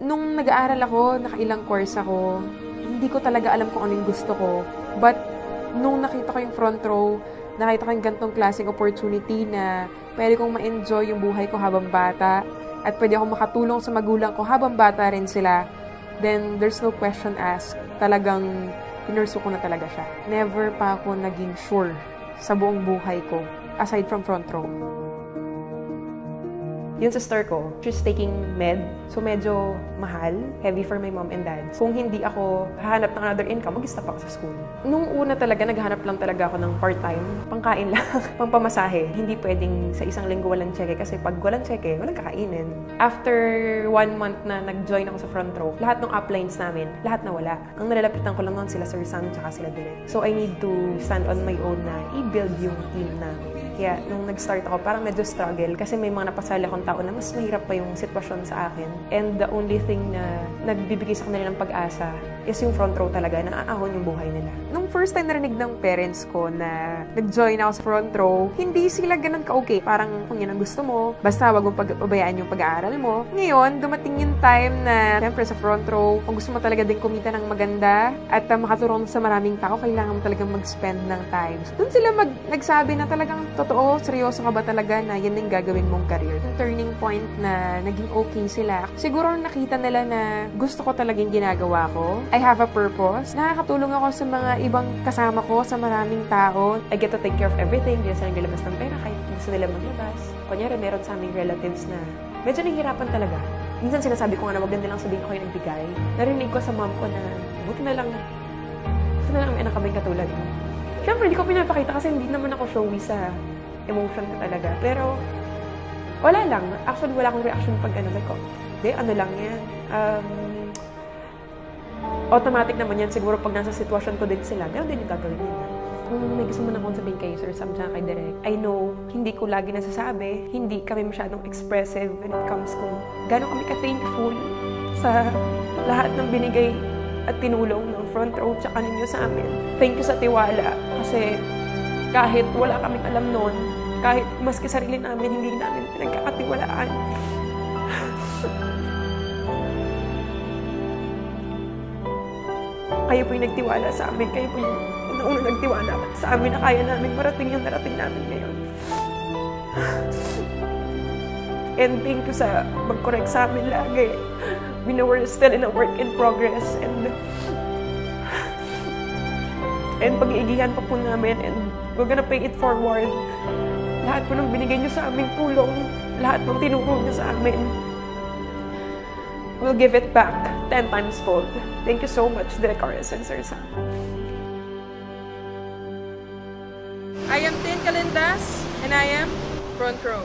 Nung nag-aaral ako, nakailang course ako, hindi ko talaga alam kung ano yung gusto ko. But, nung nakita ko yung front row, nakita ko yung gantong klaseng opportunity na pwede kong ma-enjoy yung buhay ko habang bata at pwede akong makatulong sa magulang ko habang bata rin sila, then there's no question asked. Talagang pinursu ko na talaga siya. Never pa ako naging sure sa buong buhay ko, aside from front row. Yung sister ko, she's taking med. So, medyo mahal, heavy for my mom and dad. Kung hindi ako hahanap ng another income, mag-stop ako sa school. Nung una talaga, naghahanap lang talaga ako ng part-time. Pangkain lang, pangpamasahe. Hindi pwedeng sa isang linggo walang cheque kasi pag walang cheque, walang kakainin. After 1 month na nag-join ako sa front row, lahat ng uplines namin, lahat nawala. Ang nalalapitan ko lang noon sila Sir Sam tsaka sila Direk. So, I need to stand on my own na i-build yung team namin. Kaya, nung nag-start ako, parang medyo struggle kasi may mga napasali akong tao na mas mahirap pa yung sitwasyon sa akin. And the only thing na nagbibigay sa kanila ng pag-asa is yung front row talaga, na aahon yung buhay nila. Nung first time narinig ng parents ko na nag-join ako sa front row, hindi sila ganun ka-okay. Parang kung yan ang gusto mo, basta wag mong pabayaan yung pag-aaral mo. Ngayon, dumating yung time na, syempre sa front row, kung gusto mo talaga din kumita ng maganda at makatulong sa maraming tao, kailangan mo talagang mag-spend ng time. So, dun sila nagsabi na talagang totoo, seryoso ka ba talaga na yan yung gagawin mong career? Yung turning point na naging okay sila. Siguro nakita nila na gusto ko talaga yung ginagawa ko. I have a purpose. Nakakatulong ako sa mga ibang kasama ko, sa maraming tao. I get to take care of everything. Hindi na sila naglalabas ng pera kahit gusto nila maglabas. Kunyari, meron sa aming relatives na medyo nahihirapan talaga. Minsan sinasabi ko nga na maganda lang sabihin ko kayo nagbigay. Narinig ko sa mom ko na buti na lang may anak kaming katulad mo. Siyempre, hindi ko pinapakita kasi hindi naman ako showy sa emotion ko talaga. Pero, wala lang. Actually, wala akong reaction pag like ko. Hindi, ano lang yan. Automatic naman yan. Siguro pag nasa sitwasyon ko din sila, meron din yung gagawin nila. Kung may gusto mo na kong sabihin kay Sir Sam tsaka kay Direk, I know, hindi ko lagi nasasabi, hindi kami masyadong expressive when it comes kung gano'n kami ka-thankful sa lahat ng binigay at tinulong ng front row tsaka ninyo sa amin. Thank you sa tiwala kasi kahit wala kaming alam noon, kahit maski sarili namin, hindi namin pinagkakatiwalaan. Kayo po yung nagtiwala sa amin, kayo po yung unang nagtiwala sa amin na kaya namin marating yung narating namin ngayon. And thank you sa mag-correct sa amin lagi. We know we're still in a work in progress and pag-iigihan pa po namin and we're gonna pay it forward. Lahat po ng binigay niyo sa aming tulong, lahat ng tinuro niyo sa amin, we'll give it back 10 times fold. Thank you so much, Direk RS and Sir Sam. I am Tin Calindas, and I am Front Row.